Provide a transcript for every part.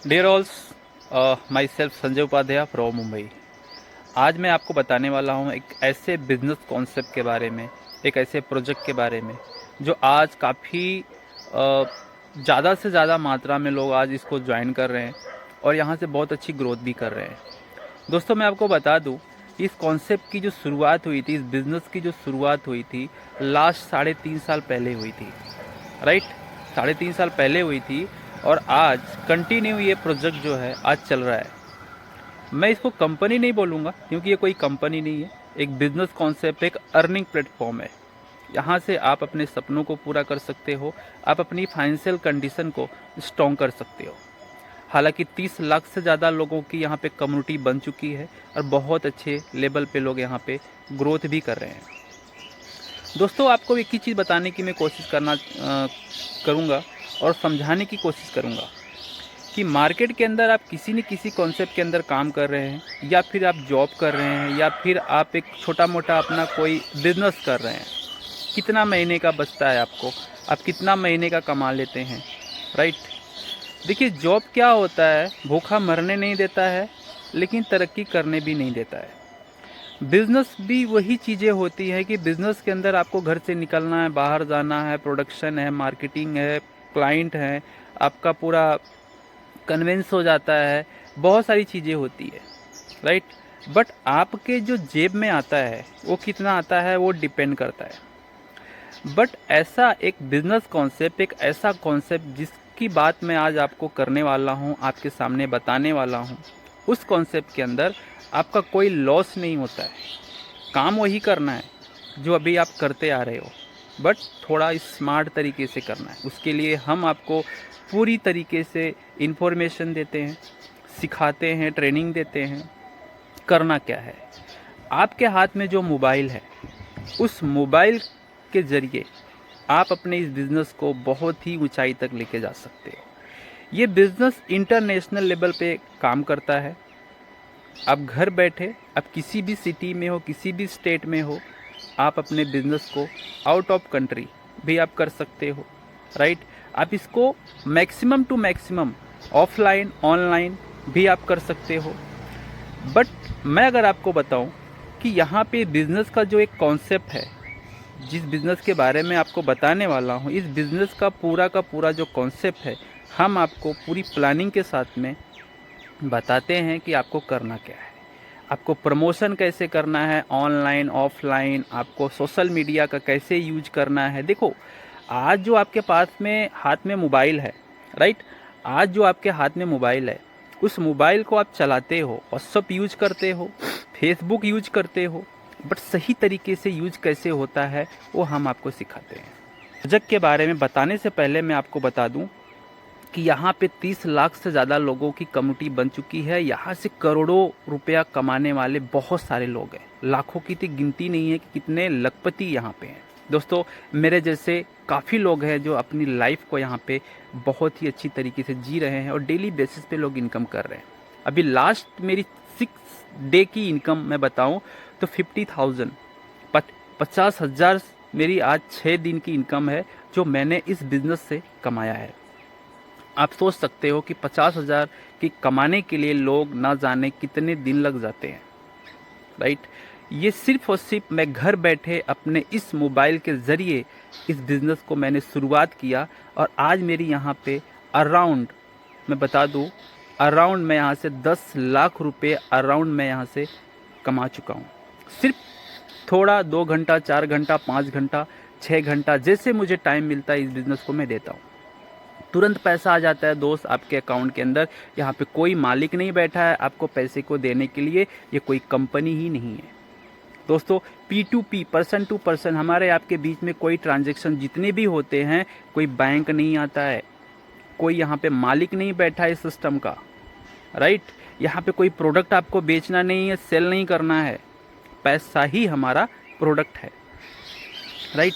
Dear alls, myself Sanjay Upadhyay from Mumbai. आज मैं आपको बताने वाला हूँ एक ऐसे बिजनेस कॉन्सेप्ट के बारे में, एक ऐसे प्रोजेक्ट के बारे में जो आज काफ़ी ज़्यादा से ज़्यादा मात्रा में लोग आज इसको ज्वाइन कर रहे हैं और यहाँ से बहुत अच्छी ग्रोथ भी कर रहे हैं। दोस्तों, मैं आपको बता दूँ, इस कॉन्सेप्ट की जो शुरुआत हुई थी, इस बिज़नेस की जो शुरुआत हुई थी, लास्ट 3.5 साल पहले हुई थी। राइट, 3.5 साल पहले हुई थी और आज कंटिन्यू ये प्रोजेक्ट जो है आज चल रहा है। मैं इसको कंपनी नहीं बोलूँगा क्योंकि ये कोई कंपनी नहीं है, एक बिजनेस कॉन्सेप्ट, एक अर्निंग प्लेटफॉर्म है। यहाँ से आप अपने सपनों को पूरा कर सकते हो, आप अपनी फाइनेंशियल कंडीशन को स्ट्रॉन्ग कर सकते हो। हालांकि 30 लाख से ज़्यादा लोगों की यहाँ पे कम्युनिटी बन चुकी है और बहुत अच्छे लेवल पे लोग यहाँ पे ग्रोथ भी कर रहे हैं। दोस्तों, आपको एक ही चीज़ बताने की मैं कोशिश करूँगा और समझाने की कोशिश करूँगा कि मार्केट के अंदर आप किसी न किसी कॉन्सेप्ट के अंदर काम कर रहे हैं, या फिर आप जॉब कर रहे हैं, या फिर आप एक छोटा मोटा अपना कोई बिजनेस कर रहे हैं। कितना महीने का बचता है आपको, आप कितना महीने का कमा लेते हैं। राइट, देखिए, जॉब क्या होता है, भूखा मरने नहीं देता है लेकिन तरक्की करने भी नहीं देता है। बिज़नेस भी वही चीज़ें होती हैं कि बिज़नेस के अंदर आपको घर से निकलना है, बाहर जाना है, प्रोडक्शन है, मार्केटिंग है, क्लाइंट है, आपका पूरा कन्वेंस हो जाता है, बहुत सारी चीज़ें होती है। राइट, बट आपके जो जेब में आता है वो कितना आता है वो डिपेंड करता है। बट ऐसा एक बिजनेस कॉन्सेप्ट, एक ऐसा कॉन्सेप्ट जिसकी बात मैं आज आपको करने वाला हूँ, आपके सामने बताने वाला हूँ, उस कॉन्सेप्ट के अंदर आपका कोई लॉस नहीं होता है। काम वही करना है जो अभी आप करते आ रहे हो, बट थोड़ा स्मार्ट तरीके से करना है। उसके लिए हम आपको पूरी तरीके से इन्फॉर्मेशन देते हैं, सिखाते हैं, ट्रेनिंग देते हैं। करना क्या है, आपके हाथ में जो मोबाइल है, उस मोबाइल के ज़रिए आप अपने इस बिज़नेस को बहुत ही ऊंचाई तक लेके जा सकते हो। ये बिज़नेस इंटरनेशनल लेवल पे काम करता है। आप घर बैठे, आप किसी भी सिटी में हो, किसी भी स्टेट में हो, आप अपने बिजनेस को आउट ऑफ कंट्री भी आप कर सकते हो। राइट, आप इसको maximum to maximum offline, online भी आप कर सकते हो। बट मैं अगर आपको बताऊं कि यहाँ पे बिज़नेस का जो एक कॉन्सेप्ट है, जिस बिज़नेस के बारे में आपको बताने वाला हूँ, इस बिज़नेस का पूरा जो कॉन्सेप्ट है, हम आपको पूरी प्लानिंग के साथ में बताते हैं कि आपको करना क्या है, आपको प्रमोशन कैसे करना है, ऑनलाइन, ऑफलाइन, आपको सोशल मीडिया का कैसे यूज करना है। देखो, आज जो आपके पास में हाथ में मोबाइल है, राइट, आज जो आपके हाथ में मोबाइल है, उस मोबाइल को आप चलाते हो, व्हाट्सअप यूज करते हो, फेसबुक यूज करते हो, बट सही तरीके से यूज कैसे होता है वो हम आपको सिखाते हैं। प्रोजेक्ट के बारे में बताने से पहले मैं आपको बता दूं कि यहाँ पे 30 लाख से ज़्यादा लोगों की कम्युनिटी बन चुकी है। यहाँ से करोड़ों रुपया कमाने वाले बहुत सारे लोग हैं, लाखों की तो गिनती नहीं है कि कितने लखपति यहाँ पे हैं। दोस्तों, मेरे जैसे काफ़ी लोग हैं जो अपनी लाइफ को यहाँ पे बहुत ही अच्छी तरीके से जी रहे हैं और डेली बेसिस पे लोग इनकम कर रहे हैं। अभी लास्ट मेरी 6 डे की इनकम मैं बताऊँ तो 50,000, 50,000 मेरी आज 6 दिन की इनकम है जो मैंने इस बिज़नेस से कमाया है। आप सोच सकते हो कि 50,000 की कमाने के लिए लोग ना जाने कितने दिन लग जाते हैं। राइट, ये सिर्फ और सिर्फ मैं घर बैठे अपने इस मोबाइल के ज़रिए इस बिज़नेस को मैंने शुरुआत किया और आज मेरी यहाँ पे अराउंड, मैं बता दूँ, अराउंड मैं यहाँ से 10 लाख रुपए अराउंड मैं यहाँ से कमा चुका हूँ। सिर्फ थोड़ा 2 घंटा, 4 घंटा, 5 घंटा, 6 घंटा, जैसे मुझे टाइम मिलता है इस बिज़नेस को मैं देता हूँ। तुरंत पैसा आ जाता है दोस्त आपके अकाउंट के अंदर। यहाँ पे कोई मालिक नहीं बैठा है आपको पैसे को देने के लिए, ये कोई कंपनी ही नहीं है। दोस्तों, P2P, पर्सन टू पर्सन, हमारे आपके बीच में कोई ट्रांजैक्शन जितने भी होते हैं, कोई बैंक नहीं आता है, कोई यहाँ पे मालिक नहीं बैठा है इस सिस्टम का। राइट, यहाँ पे कोई प्रोडक्ट आपको बेचना नहीं है, सेल नहीं करना है, पैसा ही हमारा प्रोडक्ट है। राइट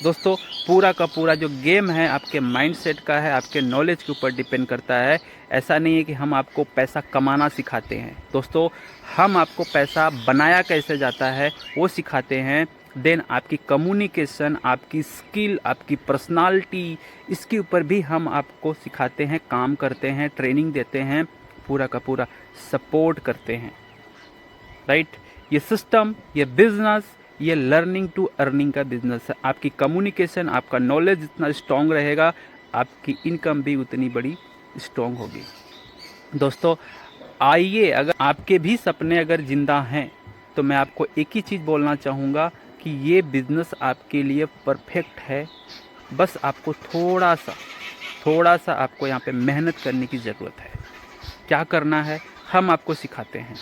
दोस्तों, पूरा का पूरा जो गेम है आपके माइंडसेट का है, आपके नॉलेज के ऊपर डिपेंड करता है। ऐसा नहीं है कि हम आपको पैसा कमाना सिखाते हैं दोस्तों, हम आपको पैसा बनाया कैसे जाता है वो सिखाते हैं। देन आपकी कम्युनिकेशन, आपकी स्किल, आपकी पर्सनालिटी, इसके ऊपर भी हम आपको सिखाते हैं, काम करते हैं, ट्रेनिंग देते हैं, पूरा का पूरा सपोर्ट करते हैं, राइट। ये सिस्टम, ये बिजनेस, ये लर्निंग टू अर्निंग का बिजनेस है। आपकी कम्युनिकेशन, आपका नॉलेज जितना स्ट्रांग रहेगा, आपकी इनकम भी उतनी बड़ी स्ट्रांग होगी। दोस्तों आइए, अगर आपके भी सपने अगर जिंदा हैं तो मैं आपको एक ही चीज़ बोलना चाहूँगा कि ये बिज़नेस आपके लिए परफेक्ट है। बस आपको थोड़ा सा आपको यहाँ पे मेहनत करने की ज़रूरत है। क्या करना है हम आपको सिखाते हैं।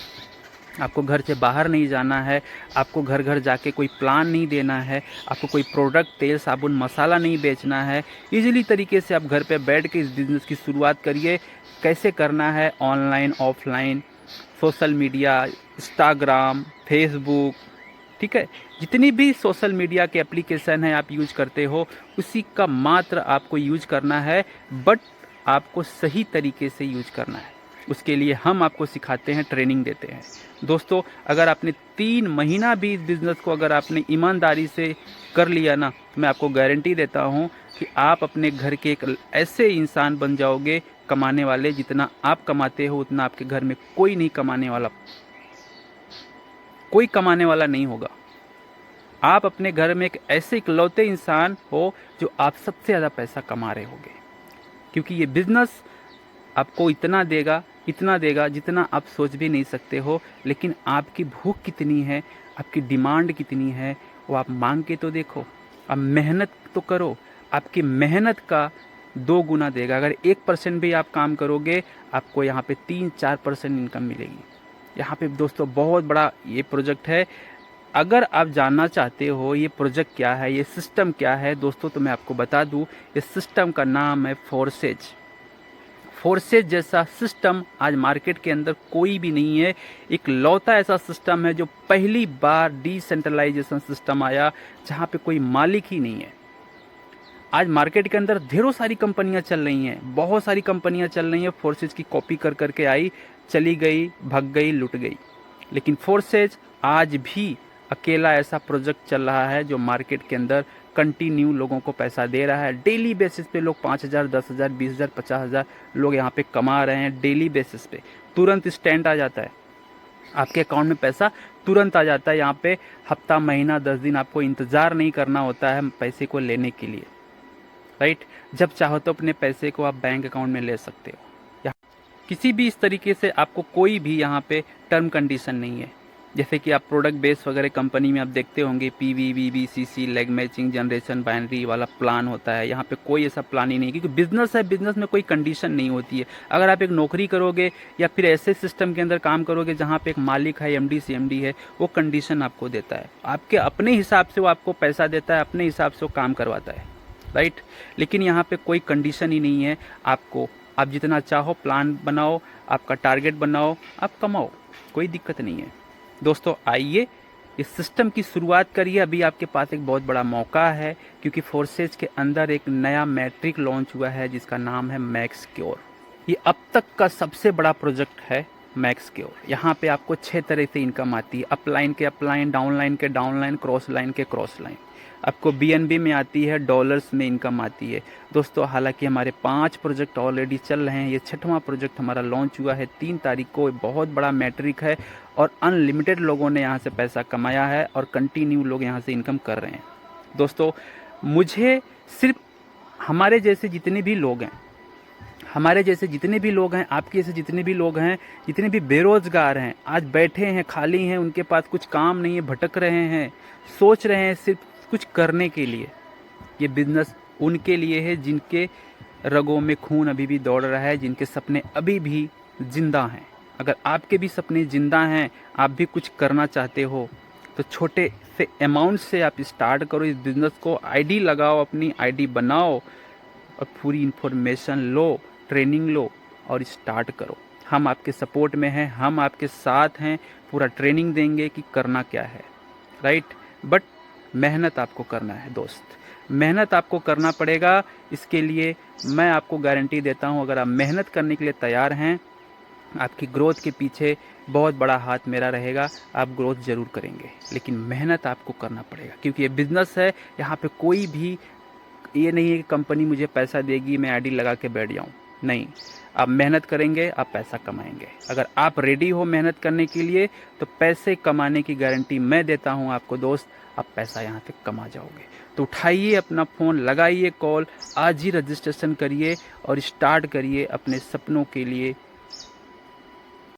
आपको घर से बाहर नहीं जाना है, आपको घर घर जाके कोई प्लान नहीं देना है, आपको कोई प्रोडक्ट, तेल, साबुन, मसाला नहीं बेचना है। इजीली तरीके से आप घर पे बैठ के इस बिज़नेस की शुरुआत करिए। कैसे करना है? Online, offline, social media, Instagram, Facebook, ठीक है, जितनी भी सोशल मीडिया के एप्लीकेशन है आप यूज करते हो, उसी का मात्र आपको यूज करना है, बट आपको सही तरीके से यूज करना है। उसके लिए हम आपको सिखाते हैं, ट्रेनिंग देते हैं। दोस्तों अगर आपने 3 महीना भी इस बिज़नेस को अगर आपने ईमानदारी से कर लिया ना, तो मैं आपको गारंटी देता हूँ कि आप अपने घर के एक ऐसे इंसान बन जाओगे, कमाने वाले। जितना आप कमाते हो उतना आपके घर में कोई नहीं कमाने वाला, कोई कमाने वाला नहीं होगा। आप अपने घर में एक ऐसे इकलौते इंसान हो जो आप सबसे ज़्यादा पैसा कमा रहे होगे, क्योंकि ये बिज़नेस आपको इतना देगा जितना आप सोच भी नहीं सकते हो। लेकिन आपकी भूख कितनी है, आपकी डिमांड कितनी है, वो आप मांग के तो देखो। आप मेहनत तो करो, आपकी मेहनत का 2 गुना देगा। अगर 1% भी आप काम करोगे, आपको यहाँ पे 3-4% इनकम मिलेगी। यहाँ पे दोस्तों बहुत बड़ा ये प्रोजेक्ट है। अगर आप जानना चाहते हो ये प्रोजेक्ट क्या है, ये सिस्टम क्या है, दोस्तों तो मैं आपको बता दूं, इस सिस्टम का नाम है फोर्सेज जैसा सिस्टम आज मार्केट के अंदर कोई भी नहीं है। एक लौता ऐसा सिस्टम है जो पहली बार डिसेंट्रलाइजेशन सिस्टम आया, जहाँ पे कोई मालिक ही नहीं है। आज मार्केट के अंदर ढेरों सारी कंपनियां चल रही हैं, बहुत सारी कंपनियां चल रही हैं। फोर्सेज की कॉपी कर करके आई, चली गई, भग गई, लुट गई। लेकिन फोर्सेज आज भी अकेला ऐसा प्रोजेक्ट चल रहा है जो मार्केट के अंदर कंटिन्यू लोगों को पैसा दे रहा है। डेली बेसिस पे लोग 5,000, 10,000, 20,000, 50,000 लोग यहाँ पे कमा रहे हैं डेली बेसिस पे। तुरंत स्टैंड आ जाता है, आपके अकाउंट में पैसा तुरंत आ जाता है। यहाँ पे हफ्ता, महीना, 10 दिन आपको इंतज़ार नहीं करना होता है पैसे को लेने के लिए, राइट। जब चाहो तो अपने पैसे को आप बैंक अकाउंट में ले सकते हो। यहाँ किसी भी इस तरीके से आपको कोई भी यहाँ पे टर्म कंडीशन नहीं है। जैसे कि आप प्रोडक्ट बेस वगैरह कंपनी में आप देखते होंगे, PV, VB, CC, leg matching, generation, binary वाला प्लान होता है। यहाँ पे कोई ऐसा प्लान ही नहीं, क्योंकि बिजनेस है, बिजनेस में कोई कंडीशन नहीं होती है। अगर आप एक नौकरी करोगे या फिर ऐसे सिस्टम के अंदर काम करोगे जहाँ पे एक मालिक है, MD, CMD है, वो कंडीशन आपको देता है, आपके अपने हिसाब से वो आपको पैसा देता है, अपने हिसाब से वो काम करवाता है, राइट। लेकिन यहाँ पे कोई कंडीशन ही नहीं है। आप जितना चाहो प्लान बनाओ, आपका टारगेट बनाओ, आप कमाओ, कोई दिक्कत नहीं है। दोस्तों आइए इस सिस्टम की शुरुआत करिए। अभी आपके पास एक बहुत बड़ा मौका है, क्योंकि फोर्सेज के अंदर एक नया मैट्रिक लॉन्च हुआ है जिसका नाम है मैक्सक्योर। ये अब तक का सबसे बड़ा प्रोजेक्ट है मैक्सक्योर। यहाँ पे आपको 6 तरह से इनकम आती है। अपलाइन के अपलाइन, डाउनलाइन के डाउनलाइन, क्रॉस लाइन के क्रॉस लाइन। आपको BNB में आती है, डॉलर्स में इनकम आती है। दोस्तों हालांकि हमारे 5 प्रोजेक्ट ऑलरेडी चल रहे हैं, ये 6वां प्रोजेक्ट हमारा लॉन्च हुआ है 3 तारीख को। बहुत बड़ा मैट्रिक है और अनलिमिटेड लोगों ने यहाँ से पैसा कमाया है और कंटिन्यू लोग यहाँ से इनकम कर रहे हैं। दोस्तों मुझे सिर्फ हमारे जैसे जितने भी लोग हैं, आपके जैसे जितने भी लोग हैं, जितने भी बेरोजगार हैं, आज बैठे हैं, खाली हैं, उनके पास कुछ काम नहीं है, भटक रहे हैं, सोच रहे हैं सिर्फ कुछ करने के लिए, ये बिजनेस उनके लिए है जिनके रगों में खून अभी भी दौड़ रहा है, जिनके सपने अभी भी जिंदा हैं। अगर आपके भी सपने जिंदा हैं, आप भी कुछ करना चाहते हो, तो छोटे से अमाउंट से आप स्टार्ट करो इस बिज़नेस को। आईडी लगाओ, अपनी आईडी बनाओ और पूरी इन्फॉर्मेशन लो, ट्रेनिंग लो और स्टार्ट करो। हम आपके सपोर्ट में हैं, हम आपके साथ हैं, पूरा ट्रेनिंग देंगे कि करना क्या है, राइट। बट मेहनत आपको करना है दोस्त, मेहनत आपको करना पड़ेगा। इसके लिए मैं आपको गारंटी देता हूँ, अगर आप मेहनत करने के लिए तैयार हैं आपकी ग्रोथ के पीछे बहुत बड़ा हाथ मेरा रहेगा। आप ग्रोथ ज़रूर करेंगे, लेकिन मेहनत आपको करना पड़ेगा, क्योंकि ये बिज़नेस है। यहाँ पे कोई भी ये नहीं है कि कंपनी मुझे पैसा देगी मैं आईडी लगा के बैठ जाऊँ। नहीं, आप मेहनत करेंगे, आप पैसा कमाएंगे। अगर आप रेडी हो मेहनत करने के लिए तो पैसे कमाने की गारंटी मैं देता हूँ आपको दोस्त। आप पैसा यहाँ से कमा जाओगे। तो उठाइए अपना फ़ोन, लगाइए कॉल, आज ही रजिस्ट्रेशन करिए और स्टार्ट करिए अपने सपनों के लिए